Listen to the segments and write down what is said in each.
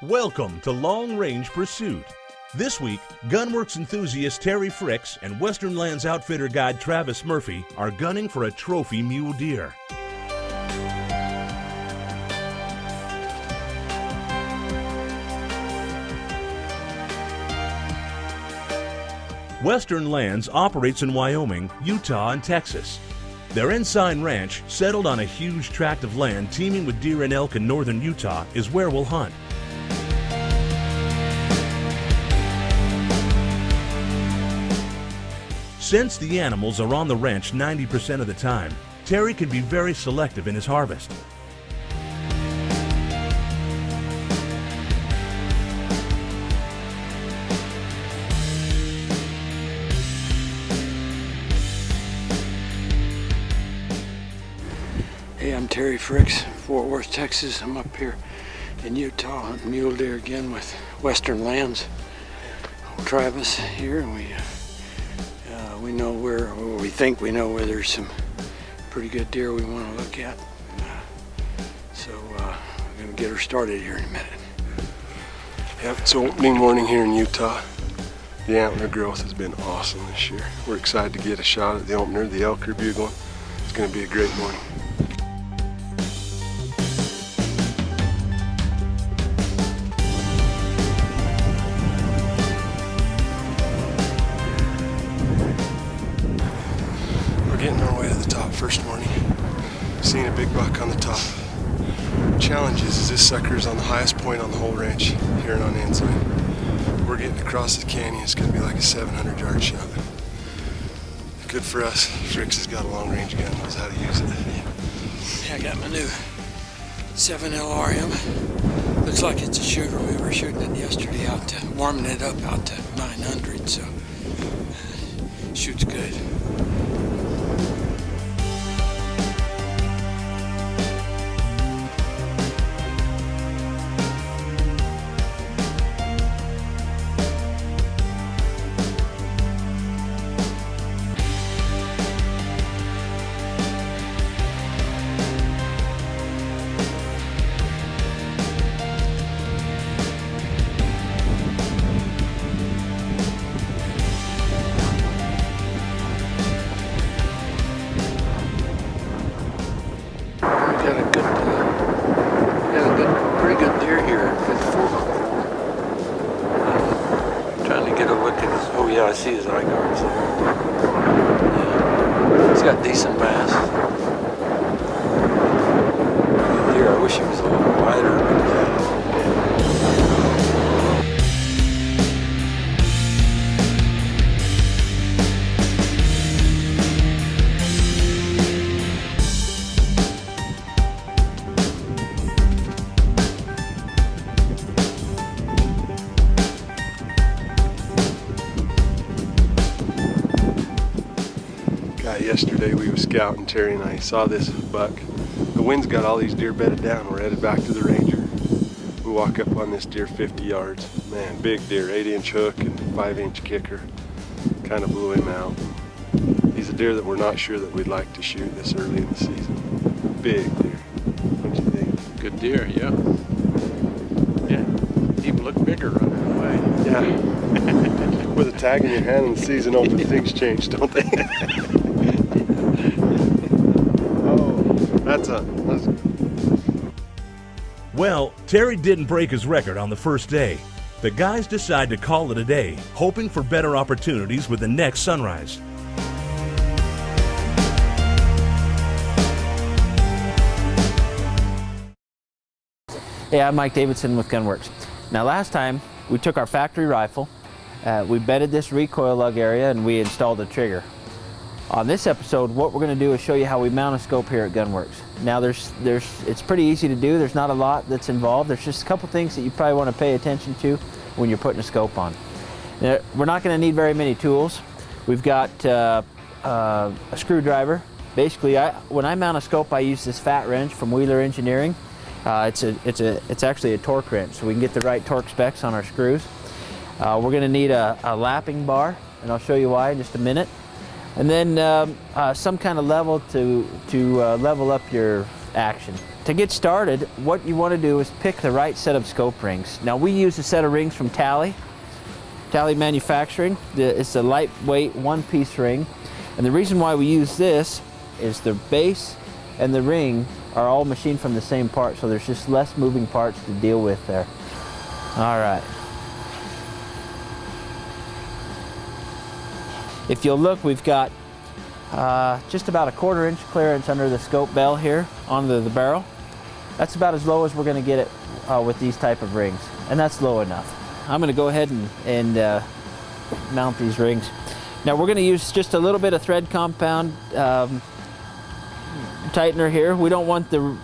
Welcome to Long Range Pursuit. This week, Gunwerks enthusiast Terry Fricks and Western Lands Outfitter guide Travis Murphy are gunning for a trophy mule deer. Western Lands operates in Wyoming, Utah, and Texas. Their Ensign Ranch, settled on a huge tract of land teeming with deer and elk in northern Utah, is where we'll hunt. Since the animals are on the ranch 90% of the time, Terry can be very selective in his harvest. Hey, I'm Terry Fricks, Fort Worth, Texas. I'm up here in Utah hunting mule deer again with Western Lands. Travis here, and we know where, or we think we know where there's some pretty good deer we want to look at. So we're going to get her started here in a minute. Yep, it's opening morning here in Utah. The antler growth has been awesome this year. We're excited to get a shot at the opener. The elk are bugling. It's going to be a great morning. Getting our way to the top first morning. Seeing a big buck on the top. Challenge is this sucker is on the highest point on the whole ranch here on Ensign. We're getting across the canyon. It's going to be like a 700-yard shot. Good for us. Fricks has got a long range gun, knows how to use it. Yeah, I got my new 7 LRM. Looks like it's a shooter. We were shooting it yesterday warming it up out to 900, so shoots good. Pretty good deer here. Trying to get a look at his. Oh yeah, I see his eye guards there. Yeah. He's got decent mass. Good deer. I wish he was a little wider. Yesterday we were scouting, Terry and I saw this buck. The wind's got all these deer bedded down. We're headed back to the Ranger. We walk up on this deer 50 yards. Man, big deer, 8-inch hook and 5-inch kicker. Kind of blew him out. He's a deer that we're not sure that we'd like to shoot this early in the season. Big deer. What do you think? Good deer, yeah. Yeah, even look bigger running away. Yeah. With a tag in your hand and the season open, things change, don't they? Well, Terry didn't break his record on the first day. The guys decide to call it a day, hoping for better opportunities with the next sunrise. Hey, I'm Mike Davidson with Gunwerks. Now last time we took our factory rifle, we bedded this recoil lug area, and we installed a trigger. On this episode, what we're going to do is show you how we mount a scope here at Gunwerks. Now it's pretty easy to do. There's not a lot that's involved. There's just a couple things that you probably want to pay attention to when you're putting a scope on. Now, we're not going to need very many tools. We've got a screwdriver. Basically, when I mount a scope, I use this fat wrench from Wheeler Engineering. It's actually a torque wrench, so we can get the right torque specs on our screws. We're going to need a lapping bar, and I'll show you why in just a minute. And then some kind of level to level up your action. to get started, what you want to do is pick the right set of scope rings. Now we use a set of rings from Tally Manufacturing. It's a lightweight one-piece ring, and the reason why we use this is the base and the ring are all machined from the same part, so there's just less moving parts to deal with there. All right. If you'll look, we've got just about a 1/4 inch clearance under the scope bell here onto the barrel. That's about as low as we're going to get it with these type of rings, and that's low enough. I'm going to go ahead and mount these rings. Now we're going to use just a little bit of thread compound tightener here. We don't want the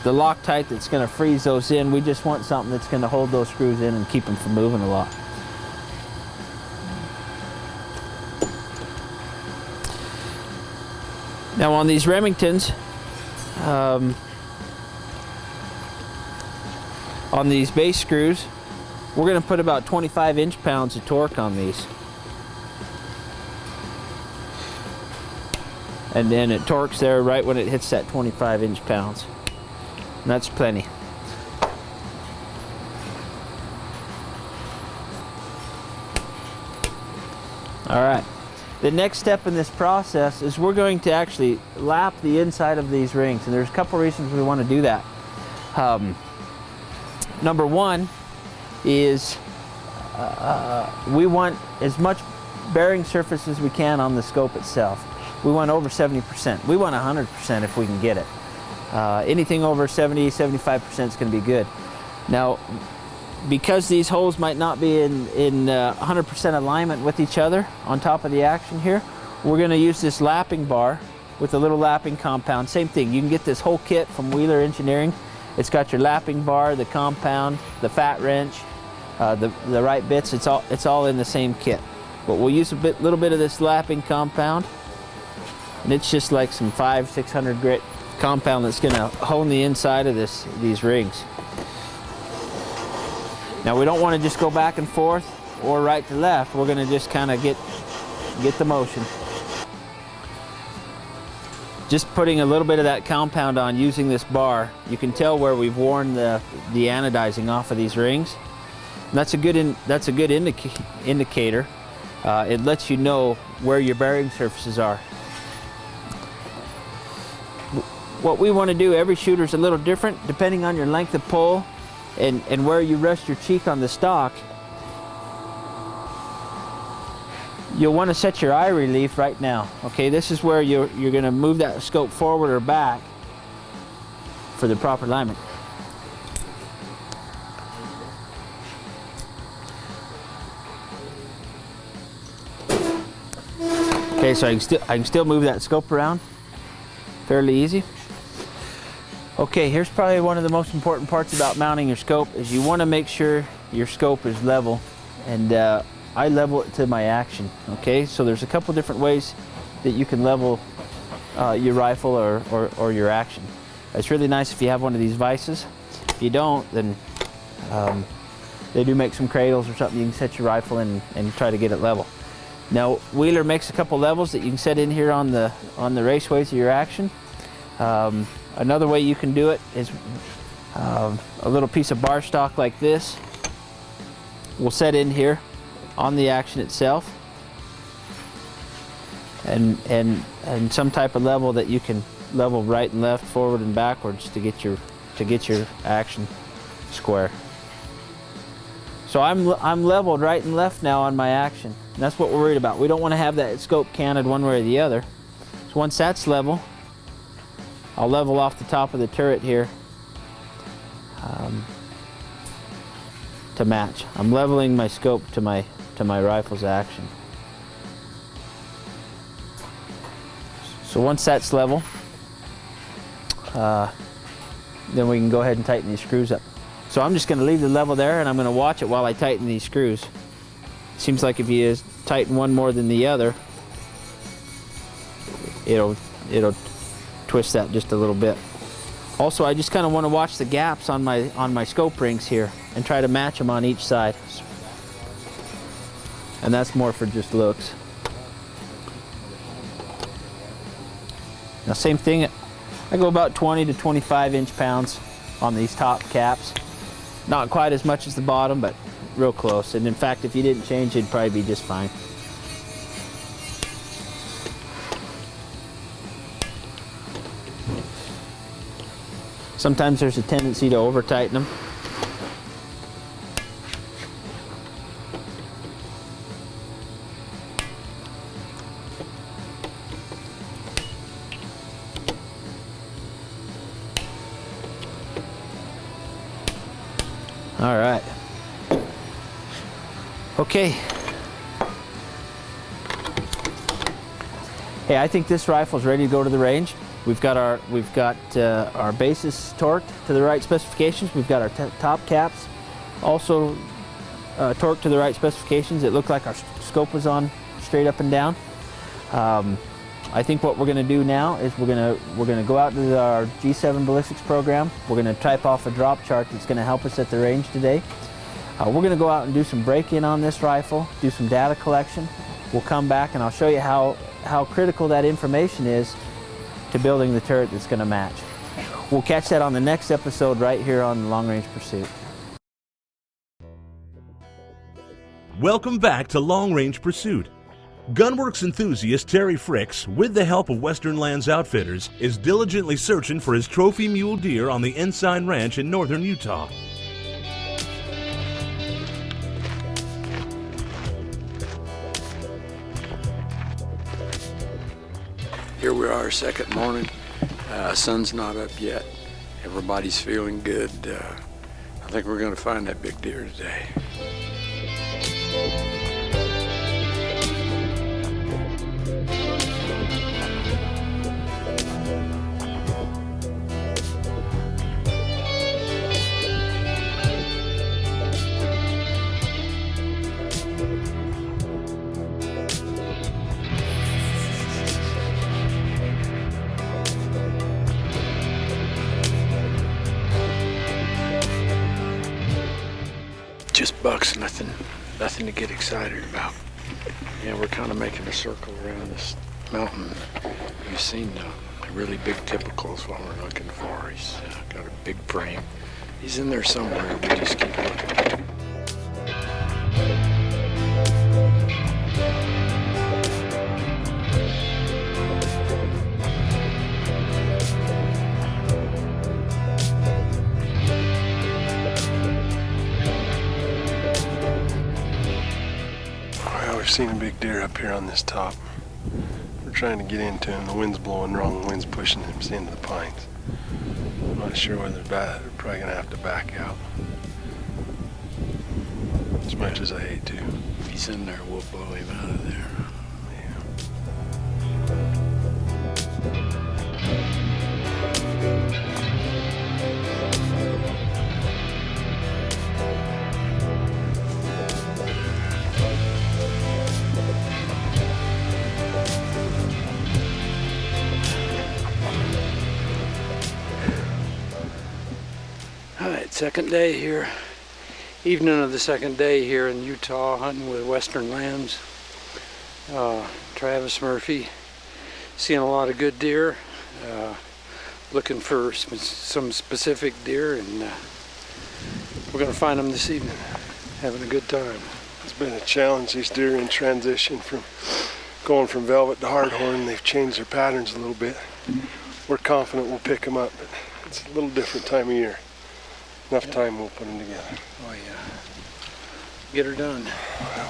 Loctite that's going to freeze those in. We just want something that's going to hold those screws in and keep them from moving a lot. Now on these Remingtons, on these base screws, we're going to put about 25 inch-pounds of torque on these. And then it torques there right when it hits that 25 inch-pounds. And that's plenty. All right. The next step in this process is we're going to actually lap the inside of these rings, and there's a couple reasons we want to do that. Number one is we want as much bearing surface as we can on the scope itself. We want over 70%. We want 100% if we can get it. Anything over 70, 75% is going to be good. Now, because these holes might not be in 100% alignment with each other on top of the action here, we're going to use this lapping bar with a little lapping compound. Same thing, you can get this whole kit from Wheeler Engineering. It's got your lapping bar, the compound, the fat wrench, the right bits. It's all in the same kit. But we'll use a little bit of this lapping compound, and it's just like some 500-600 grit compound that's going to hone the inside of these rings. Now we don't want to just go back and forth or right to left. We're going to just kind of get the motion. Just putting a little bit of that compound on using this bar, you can tell where we've worn the anodizing off of these rings. And that's a good indicator. It lets you know where your bearing surfaces are. What we want to do, every shooter is a little different depending on your length of pull and where you rest your cheek on the stock. You'll want to set your eye relief right now. Okay, this is where you're going to move that scope forward or back for the proper alignment. Okay, so I can still move that scope around fairly easy. Okay, here's probably one of the most important parts about mounting your scope is you want to make sure your scope is level, and I level it to my action. Okay, so there's a couple different ways that you can level your rifle or your action. It's really nice if you have one of these vices. If you don't, then they do make some cradles or something you can set your rifle in and try to get it level. Now Wheeler makes a couple levels that you can set in here on the raceways of your action. Another way you can do it is a little piece of bar stock like this. We'll set in here on the action itself, and some type of level that you can level right and left, forward and backwards to get your action square. So I'm leveled right and left now on my action. And that's what we're worried about. We don't want to have that scope canted one way or the other. So once that's level, I'll level off the top of the turret here to match. I'm leveling my scope to my rifle's action. So once that's level, then we can go ahead and tighten these screws up. So I'm just going to leave the level there, and I'm going to watch it while I tighten these screws. Seems like if you tighten one more than the other, it'll twist that just a little bit. Also, I just kind of want to watch the gaps on my scope rings here and try to match them on each side. And that's more for just looks. Now same thing, I go about 20 to 25 inch-pounds on these top caps. Not quite as much as the bottom, but real close. And in fact, if you didn't change, it'd probably be just fine. Sometimes there's a tendency to over-tighten them. All right. Okay. Hey, I think this rifle's ready to go to the range. We've got our bases torqued to the right specifications. We've got our top caps also torqued to the right specifications. It looked like our scope was on straight up and down. I think what we're going to do now is we're going to go out to our G7 ballistics program. We're going to type off a drop chart that's going to help us at the range today. We're going to go out and do some break-in on this rifle, do some data collection. We'll come back and I'll show you how critical that information is to building the turret that's going to match. We'll catch that on the next episode right here on Long Range Pursuit. Welcome back to Long Range Pursuit. Gunwerks enthusiast Terry Fricks, with the help of Western Lands Outfitters, is diligently searching for his trophy mule deer on the Ensign Ranch in northern Utah. Here we are, second morning. Sun's not up yet. Everybody's feeling good. I think we're going to find that big deer today. Just bucks, nothing to get excited about. Yeah, we're kind of making a circle around this mountain. We've seen the really big typicals what we're looking for. He's got a big frame. He's in there somewhere. We just keep looking. We've seen a big deer up here on this top. We're trying to get into him. The wind's blowing wrong. The wind's pushing him into the pines. I'm not sure whether they're probably going to have to back out. As much as I hate to. If he's in there, we'll blow him out of there. Second day here, evening of the second day here in Utah, hunting with Western Lands. Travis Murphy, seeing a lot of good deer, looking for some specific deer, and we're going to find them this evening, having a good time. It's been a challenge. These deer in transition from going from velvet to hardhorn. They've changed their patterns a little bit. We're confident we'll pick them up, but it's a little different time of year. Enough time, we'll put them together. Oh yeah. Get her done. Well,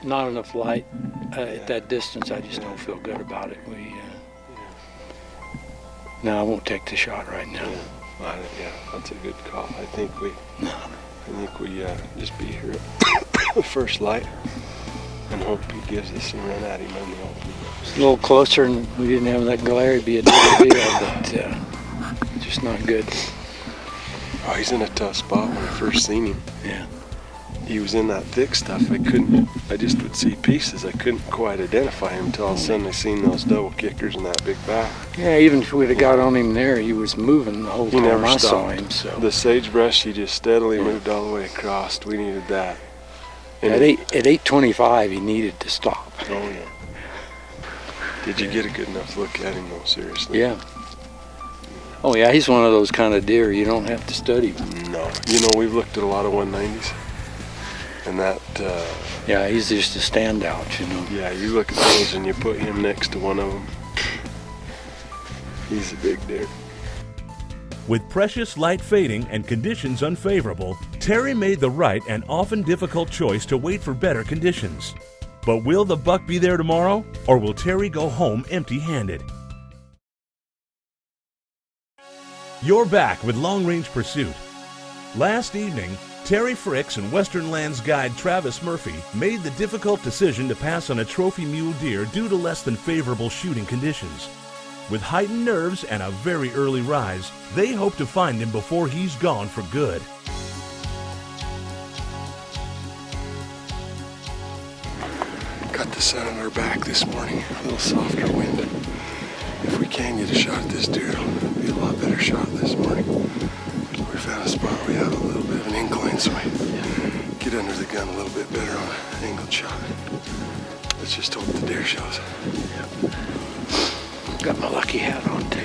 Not enough light at that distance. I just don't feel good about it. No, I won't take the shot right now. Yeah, that's a good call. I think we I think we just be here at first light and hope he gives us some run at him on the open. It's a little closer and we didn't have that glare, it'd be a different deal, but just not good. Oh, he's in a tough spot when I first seen him. Yeah. He was in that thick stuff. I just would see pieces. I couldn't quite identify him until all of a sudden I seen those double kickers and that big back. Yeah, even if we'd have got on him there, he was moving the whole He time never I stopped. saw him. So The sagebrush, he just steadily moved all the way across. We needed that. And at 8:25, he needed to stop. Oh yeah. Did you get a good enough look at him though, seriously? Yeah. Oh yeah, he's one of those kind of deer you don't have to study. No. You know, we've looked at a lot of 190s. And that, Yeah, he's just a standout, you know. yeah, you look at those and you put him next to one of them. He's a big deer. With precious light fading and conditions unfavorable, Terry made the right and often difficult choice to wait for better conditions. But will the buck be there tomorrow, or will Terry go home empty-handed? You're back with Long Range Pursuit. Last evening, Terry Fricks and Western Lands guide Travis Murphy made the difficult decision to pass on a trophy mule deer due to less than favorable shooting conditions. With heightened nerves and a very early rise, they hope to find him before he's gone for good. Got the sun on our back this morning, a little softer wind. If we can get a shot at this deer, it'll be a lot better shot this morning. We found a spot where we have a little bit of an incline, so we get under the gun a little bit better on an angled shot. Let's just hope the deer shows. Got my lucky hat on too.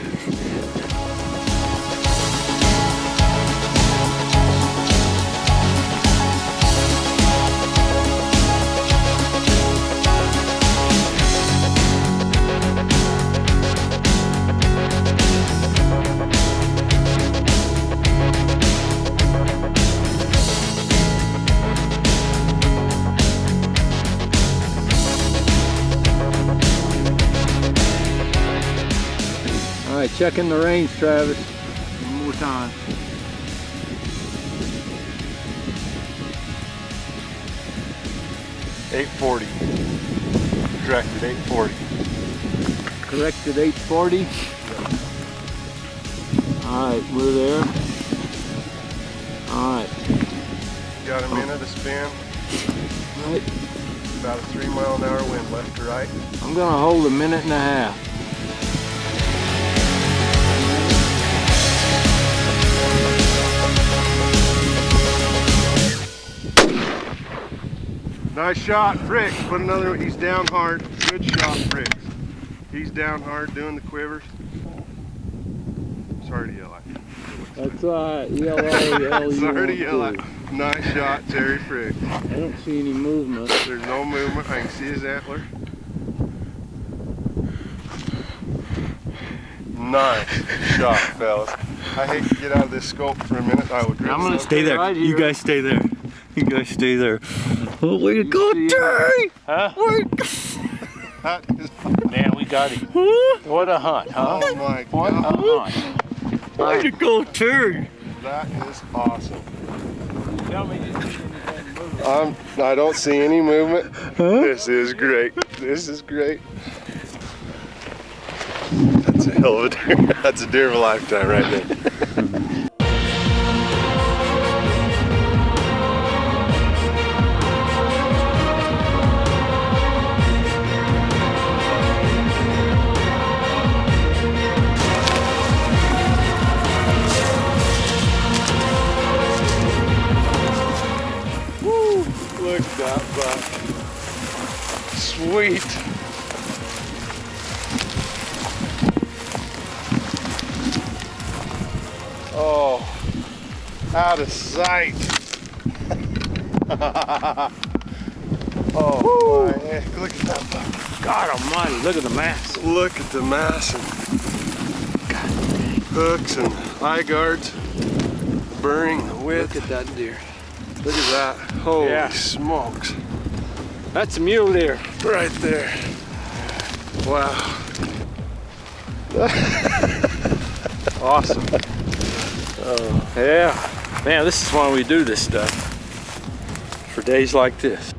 All right, checking the range, Travis. One more time. .840. Corrected, 840. Corrected 840. All right, we're there. All right. Got a minute to spin. All right. About a 3 mile an hour wind left to right. I'm gonna hold a minute and a half. Nice shot, Fricks. Put another, he's down hard. Good shot, Fricks. He's down hard doing the quivers. Sorry to yell at you. That's all right. Yell all the hell you Sorry to want yell at you. Nice shot, Terry Fricks. I don't see any movement. There's no movement. I can see his antler. Nice shot, fellas. I hate to get out of this scope for a minute. I would I'm gonna Stay there. right You here. guys stay there. You guys stay there. Oh, way to go, see it? Terry! Huh? That is, Man, we got him. What a hunt, huh? oh my What a God. hunt. Way to go, Terry! That is awesome. Tell me you see anything moving. I don't see any movement. This is great. This is great. That's a hell of a deer. That's a deer of a lifetime right there. Look at that buck. Sweet. Oh, out of sight. Oh my heck, look at that buck. God almighty, look at the mass. Look at the mass and hooks and eye guards. Burning the width. Look at that deer. Look at that. Holy Yeah. smokes. That's a mule deer. Right there. Wow. Awesome. Yeah. Man, this is why we do this stuff. For days like this.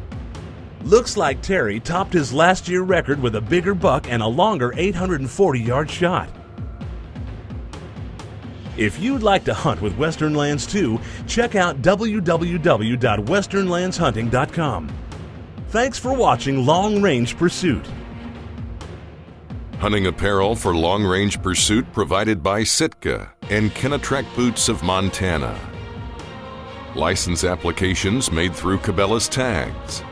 Looks like Terry topped his last year record with a bigger buck and a longer 840-yard shot. If you'd like to hunt with Western Lands too, check out www.westernlandshunting.com. Thanks for watching Long Range Pursuit. Hunting apparel for Long Range Pursuit provided by Sitka and Kenetrek Boots of Montana. License applications made through Cabela's Tags.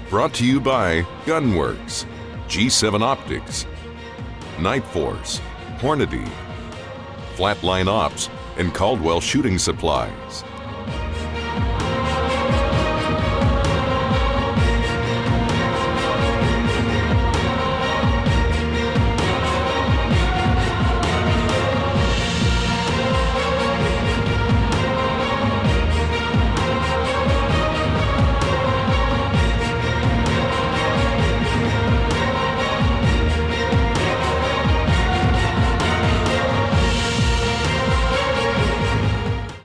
Brought to you by Gunwerks, G7 Optics, Night Force, Hornady, Flatline Ops, and Caldwell Shooting Supplies.